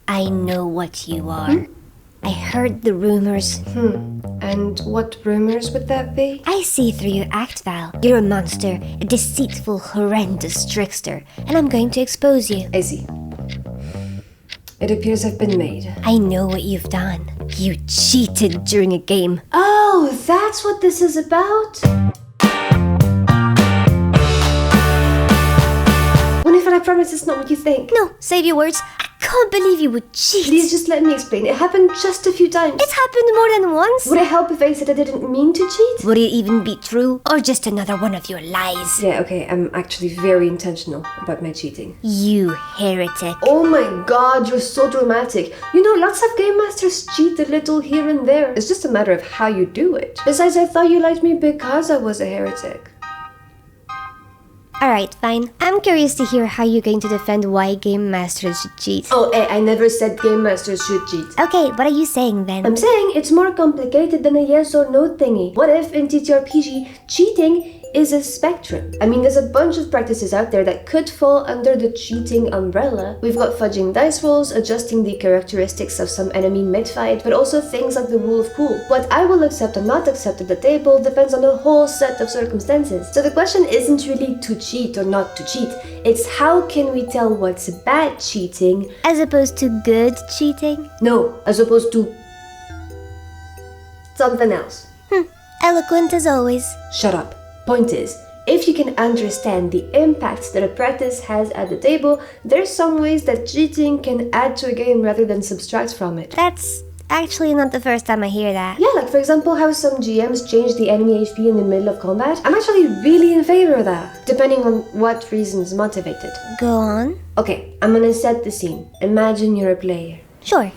I know what you are. I heard the rumors. And what rumors would that be? I see through your act, Val. You're a monster, a deceitful, horrendous trickster, and I'm going to expose you. I see. It appears I've been made. I know what you've done. You cheated during a game. Oh, that's what this is about? Winnifred, I promise it's not what you think. No, save your words. I can't believe you would cheat. Please just let me explain. It happened just a few times. It's happened more than once. Would it help if I said I didn't mean to cheat? Would it even be true? Or just another one of your lies? Yeah, okay, I'm actually very intentional about my cheating. You heretic. Oh my god, you're so dramatic. You know, lots of game masters cheat a little here and there. It's just a matter of how you do it. Besides, I thought you liked me because I was a heretic. Alright, fine. I'm curious to hear how you're going to defend why game masters should cheat. Oh, I never said game masters should cheat. Okay, what are you saying then? I'm saying it's more complicated than a yes or no thingy. What if in TTRPG, cheating is a spectrum? I mean, there's a bunch of practices out there that could fall under the cheating umbrella. We've got fudging dice rolls, adjusting the characteristics of some enemy mid-fight, but also things like the rule of cool. What I will accept or not accept at the table depends on a whole set of circumstances. So the question isn't really to cheat or not to cheat, it's how can we tell what's bad cheating as opposed to good cheating? No, as opposed to something else. Eloquent as always. Shut up. Point is, if you can understand the impacts that a practice has at the table, there's some ways that cheating can add to a game rather than subtract from it. That's actually not the first time I hear that. Yeah, like for example how some GMs change the enemy HP in the middle of combat. I'm actually really in favor of that, depending on what reasons motivate it. Go on. Okay, I'm gonna set the scene. Imagine you're a player. Sure.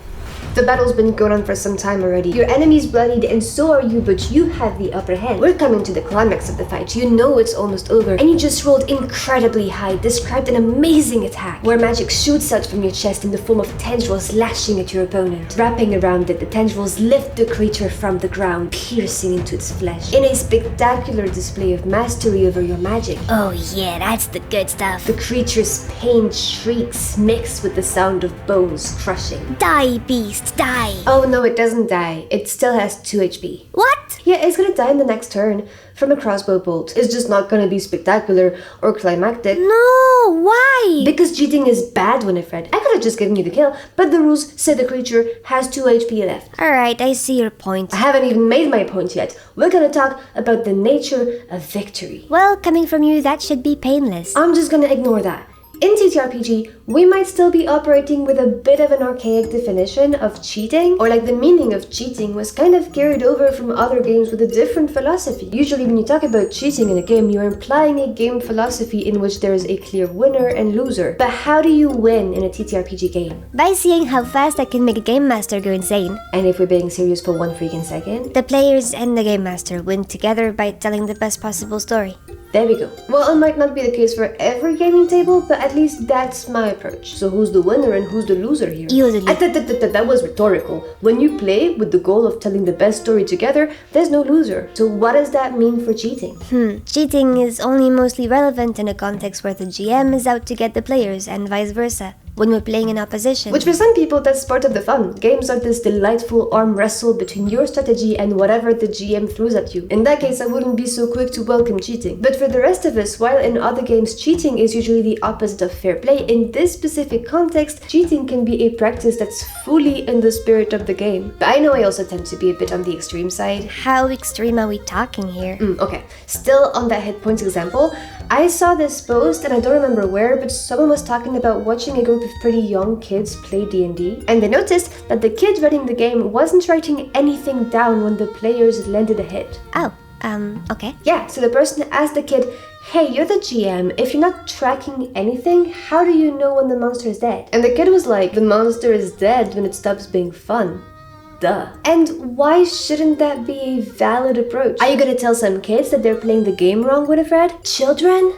The battle's been going on for some time already. Your enemy's bloodied and so are you, but you have the upper hand. We're coming to the climax of the fight. You know it's almost over. And you just rolled incredibly high, described an amazing attack, where magic shoots out from your chest in the form of tendrils lashing at your opponent. Wrapping around it, the tendrils lift the creature from the ground, piercing into its flesh, in a spectacular display of mastery over your magic. Oh yeah, that's the good stuff. The creature's pain shrieks mixed with the sound of bones crushing. Die, beast, die! Oh no, it doesn't die. It still has 2 HP. What? Yeah, it's gonna die in the next turn from a crossbow bolt. It's just not gonna be spectacular or climactic. No, why? Because cheating is bad, Winnifred. I could've just given you the kill, but the rules say the creature has 2 HP left. Alright, I see your point. I haven't even made my point yet. We're gonna talk about the nature of victory. Well, coming from you, that should be painless. I'm just gonna ignore that. In TTRPG, we might still be operating with a bit of an archaic definition of cheating, or like the meaning of cheating was kind of carried over from other games with a different philosophy. Usually when you talk about cheating in a game, you're implying a game philosophy in which there is a clear winner and loser. But how do you win in a TTRPG game? By seeing how fast I can make a game master go insane. And if we're being serious for 1 freaking second? The players and the game master win together by telling the best possible story. There we go. Well, it might not be the case for every gaming table, but at least that's my approach. So who's the winner and who's the loser here? Usually. That was rhetorical. When you play with the goal of telling the best story together, there's no loser. So what does that mean for cheating? Cheating is only mostly relevant in a context where the GM is out to get the players and vice versa. When we're playing in opposition. Which for some people, that's part of the fun. Games are this delightful arm wrestle between your strategy and whatever the GM throws at you. In that case, I wouldn't be so quick to welcome cheating. But for the rest of us, while in other games cheating is usually the opposite of fair play, in this specific context, cheating can be a practice that's fully in the spirit of the game. But I know I also tend to be a bit on the extreme side. How extreme are we talking here? Okay, still on that hit points example, I saw this post and I don't remember where, but someone was talking about watching a group of pretty young kids play D&D, and they noticed that the kid running the game wasn't writing anything down when the players landed a hit. Oh, okay. Yeah, so the person asked the kid, hey, you're the GM, if you're not tracking anything, how do you know when the monster is dead? And the kid was like, the monster is dead when it stops being fun. Duh. And why shouldn't that be a valid approach? Are you gonna tell some kids that they're playing the game wrong, Winnifred? Children?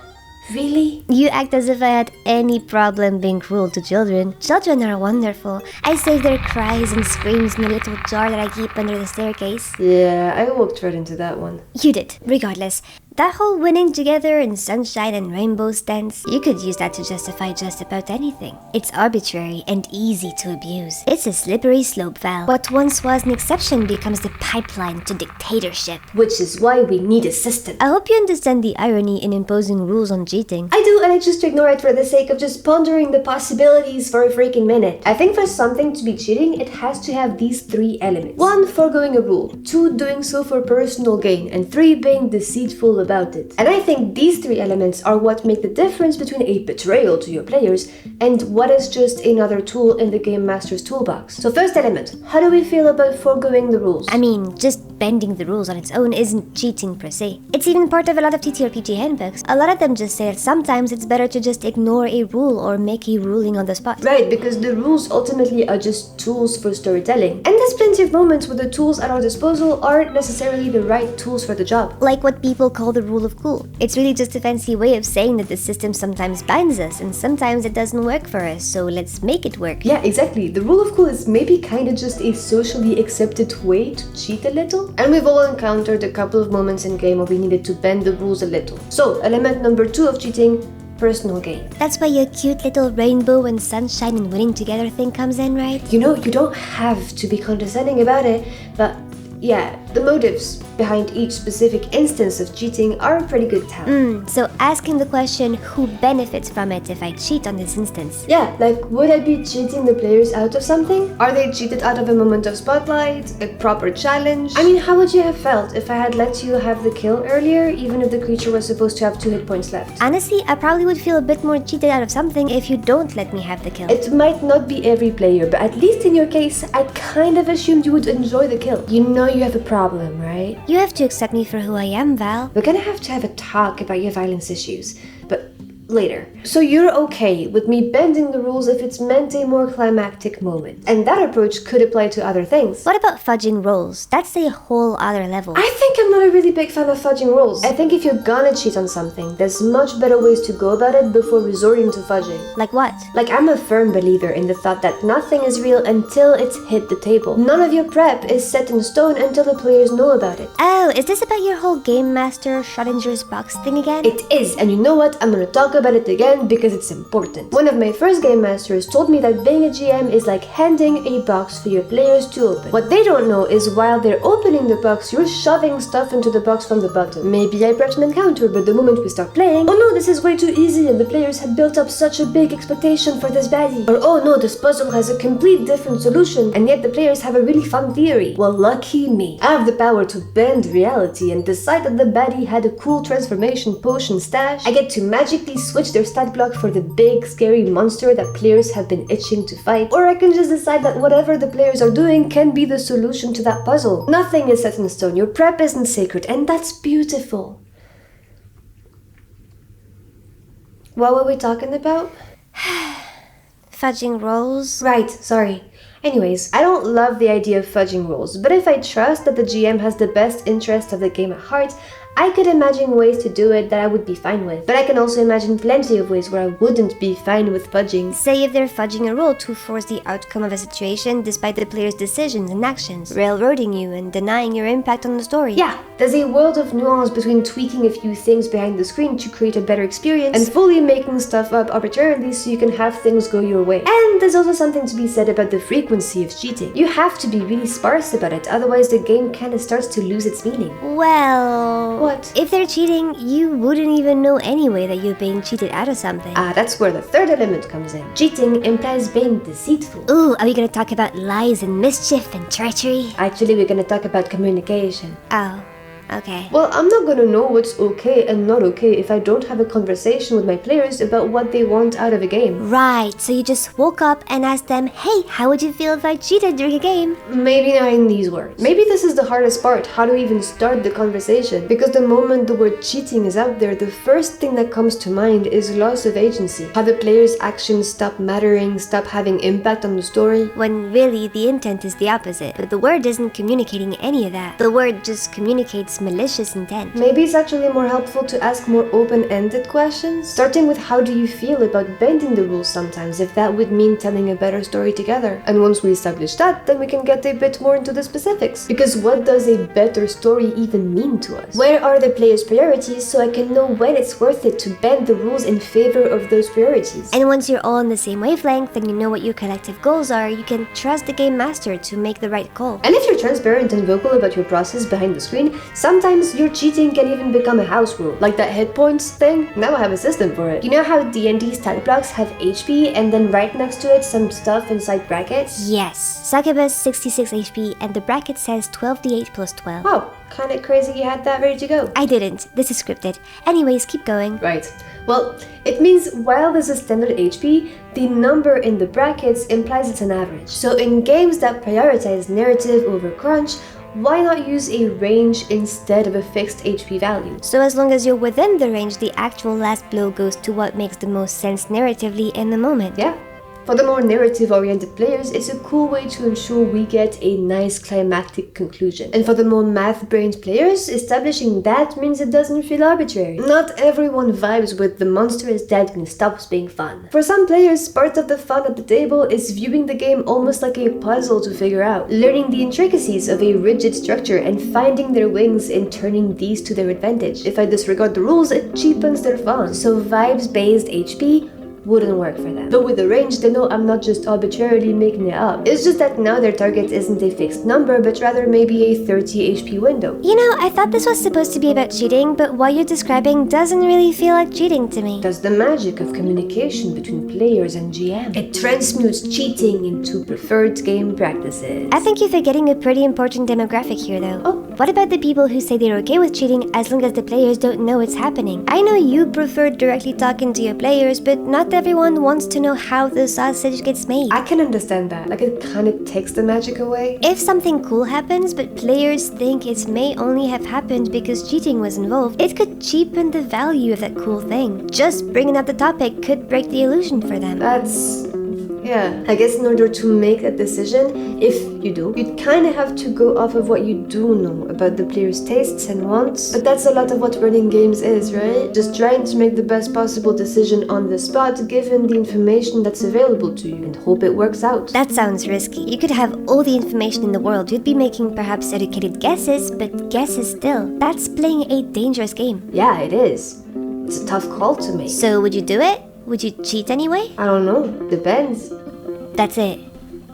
Really? You act as if I had any problem being cruel to children. Children are wonderful. I save their cries and screams in a little jar that I keep under the staircase. Yeah, I walked right into that one. You did. Regardless, That whole winning together in sunshine and rainbow stance, you could use that to justify just about anything. It's arbitrary and easy to abuse. It's a slippery slope, Val. What once was an exception becomes the pipeline to dictatorship. Which is why we need a system. I hope you understand the irony in imposing rules on cheating. I do, and I choose to ignore it for the sake of just pondering the possibilities for a freaking minute. I think for something to be cheating, it has to have these 3 elements. 1, foregoing a rule. 2, doing so for personal gain. And 3, being deceitful about it. And I think these 3 elements are what make the difference between a betrayal to your players and what is just another tool in the Game Master's toolbox. So first element, how do we feel about foregoing the rules? I mean, just bending the rules on its own isn't cheating per se. It's even part of a lot of TTRPG handbooks. A lot of them just say that sometimes it's better to just ignore a rule or make a ruling on the spot. Right, because the rules ultimately are just tools for storytelling. And there's plenty of moments where the tools at our disposal aren't necessarily the right tools for the job. Like what people call the rule of cool. It's really just a fancy way of saying that the system sometimes binds us and sometimes it doesn't work for us, so let's make it work. Yeah, exactly. The rule of cool is maybe kinda just a socially accepted way to cheat a little. And we've all encountered a couple of moments in game where we needed to bend the rules a little. So, element number 2 of cheating, personal gain. That's why your cute little rainbow and sunshine and winning together thing comes in, right? You know, you don't have to be condescending about it, but yeah, the motives behind each specific instance of cheating are a pretty good tell. So asking the question, who benefits from it if I cheat on this instance? Yeah, like would I be cheating the players out of something? Are they cheated out of a moment of spotlight, a proper challenge? I mean, how would you have felt if I had let you have the kill earlier, even if the creature was supposed to have 2 hit points left? Honestly, I probably would feel a bit more cheated out of something if you don't let me have the kill. It might not be every player, but at least in your case, I kind of assumed you would enjoy the kill. You know you have a problem, right? You have to accept me for who I am, Val. We're gonna have to have a talk about your violence issues, but later. So you're okay with me bending the rules if it's meant a more climactic moment. And that approach could apply to other things. What about fudging rolls? That's a whole other level. I think I'm not a really big fan of fudging rules. I think if you're gonna cheat on something, there's much better ways to go about it before resorting to fudging. Like what? Like, I'm a firm believer in the thought that nothing is real until it's hit the table. None of your prep is set in stone until the players know about it. Oh, is this about your whole Game Master Schrodinger's box thing again? It is, and you know what? I'm gonna talk about it again because it's important. One of my first game masters told me that being a GM is like handing a box for your players to open. What they don't know is while they're opening the box, you're shoving stuff into the box from the bottom. Maybe I prepped an encounter, but the moment we start playing, oh no, this is way too easy and the players had built up such a big expectation for this baddie. Or oh no, this puzzle has a complete different solution and yet the players have a really fun theory. Well, lucky me. I have the power to bend reality and decide that the baddie had a cool transformation potion stash. I get to magically switch their stat block for the big scary monster that players have been itching to fight, or I can just decide that whatever the players are doing can be the solution to that puzzle. Nothing is set in stone, your prep isn't sacred, and that's beautiful. What were we talking about? Fudging rolls? Right, sorry. Anyways, I don't love the idea of fudging rules, but if I trust that the GM has the best interest of the game at heart, I could imagine ways to do it that I would be fine with. But I can also imagine plenty of ways where I wouldn't be fine with fudging. Say if they're fudging a rule to force the outcome of a situation despite the player's decisions and actions, railroading you and denying your impact on the story. Yeah, there's a world of nuance between tweaking a few things behind the screen to create a better experience and fully making stuff up arbitrarily so you can have things go your way. And there's also something to be said about the frequency of cheating. You have to be really sparse about it, otherwise the game kinda starts to lose its meaning. Well... What? If they're cheating, you wouldn't even know anyway that you're being cheated out of something. That's where the third element comes in. Cheating implies being deceitful. Ooh, are we gonna talk about lies and mischief and treachery? Actually, we're gonna talk about communication. Oh. Okay. Well, I'm not gonna know what's okay and not okay if I don't have a conversation with my players about what they want out of a game. Right, so you just woke up and asked them, hey, how would you feel if I cheated during a game? Maybe not in these words. Maybe this is the hardest part, how to even start the conversation. Because the moment the word cheating is out there, the first thing that comes to mind is loss of agency. How the player's actions stop mattering, stop having impact on the story. When really the intent is the opposite, but the word isn't communicating any of that. The word just communicates has malicious intent. Maybe it's actually more helpful to ask more open-ended questions, starting with how do you feel about bending the rules sometimes, if that would mean telling a better story together. And once we establish that, then we can get a bit more into the specifics. Because what does a better story even mean to us? Where are the player's priorities so I can know when it's worth it to bend the rules in favor of those priorities? And once you're all on the same wavelength and you know what your collective goals are, you can trust the game master to make the right call. And if you're transparent and vocal about your process behind the screen, sometimes your cheating can even become a house rule. Like that hit points thing, now I have a system for it. You know how D&D stat blocks have HP and then right next to it some stuff inside brackets? Yes, Succubus 66 HP and the bracket says 12d8 plus 12. Wow, kinda crazy you had that ready to go. I didn't, this is scripted. Anyways, keep going. Right. Well, it means while this is standard HP, the number in the brackets implies it's an average. So in games that prioritize narrative over crunch, why not use a range instead of a fixed HP value? So as long as you're within the range, the actual last blow goes to what makes the most sense narratively in the moment. Yeah. For the more narrative-oriented players, it's a cool way to ensure we get a nice climactic conclusion. And for the more math-brained players, establishing that means it doesn't feel arbitrary. Not everyone vibes with the monster is dead and stops being fun. For some players, part of the fun at the table is viewing the game almost like a puzzle to figure out, learning the intricacies of a rigid structure and finding their wings in turning these to their advantage. If I disregard the rules, it cheapens their fun. So vibes-based HP wouldn't work for them. But with the range, they know I'm not just arbitrarily making it up. It's just that now their target isn't a fixed number, but rather maybe a 30 HP window. You know, I thought this was supposed to be about cheating, but what you're describing doesn't really feel like cheating to me. That's the magic of communication between players and GM. It transmutes cheating into preferred game practices. I think you're forgetting a pretty important demographic here though. Oh. What about the people who say they're okay with cheating as long as the players don't know it's happening? I know you prefer directly talking to your players, but not everyone wants to know how the sausage gets made. I can understand that. Like, it kind of takes the magic away. If something cool happens, but players think it may only have happened because cheating was involved, it could cheapen the value of that cool thing. Just bringing up the topic could break the illusion for them. Yeah, I guess in order to make that decision, if you do, you'd kind of have to go off of what you do know about the player's tastes and wants. But that's a lot of what running games is, right? Just trying to make the best possible decision on the spot given the information that's available to you and hope it works out. That sounds risky. You could have all the information in the world. You'd be making perhaps educated guesses, but guesses still. That's playing a dangerous game. Yeah, it is. It's a tough call to make. So would you do it? Would you cheat anyway? I don't know. Depends. That's it.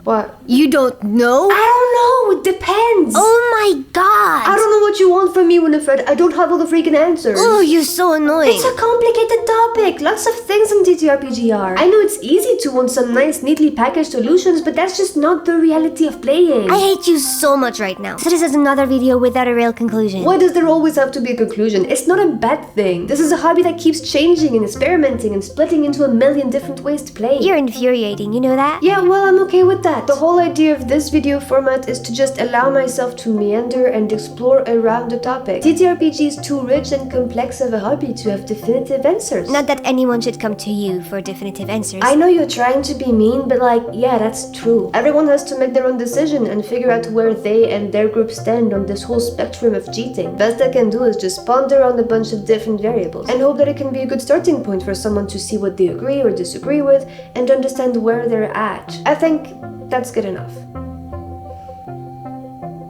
What? You don't know? I don't know. It depends. Oh my god! I don't know what you want from me, Winnifred. I don't have all the freaking answers. Oh, you're so annoying. It's a complicated topic. Lots of things in TTRPG are. I know it's easy to want some nice, neatly packaged solutions, but that's just not the reality of playing. I hate you so much right now. So this is another video without a real conclusion. Why does there always have to be a conclusion? It's not a bad thing. This is a hobby that keeps changing and experimenting and splitting into a million different ways to play. You're infuriating, you know that? Yeah, well, I'm okay with that. The whole idea of this video format is to just allow myself to meander and explore around the topic. TTRPG is too rich and complex of a hobby to have definitive answers. Not that anyone should come to you for definitive answers. I know you're trying to be mean, but like, yeah, that's true. Everyone has to make their own decision and figure out where they and their group stand on this whole spectrum of cheating. Best I can do is just ponder on a bunch of different variables and hope that it can be a good starting point for someone to see what they agree or disagree with and understand where they're at. I think that's good enough.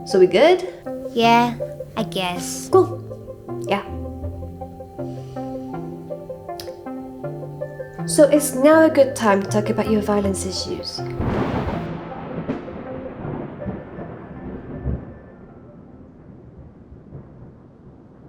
So we good? Yeah, I guess. Cool. Yeah. So it's now a good time to talk about your violence issues.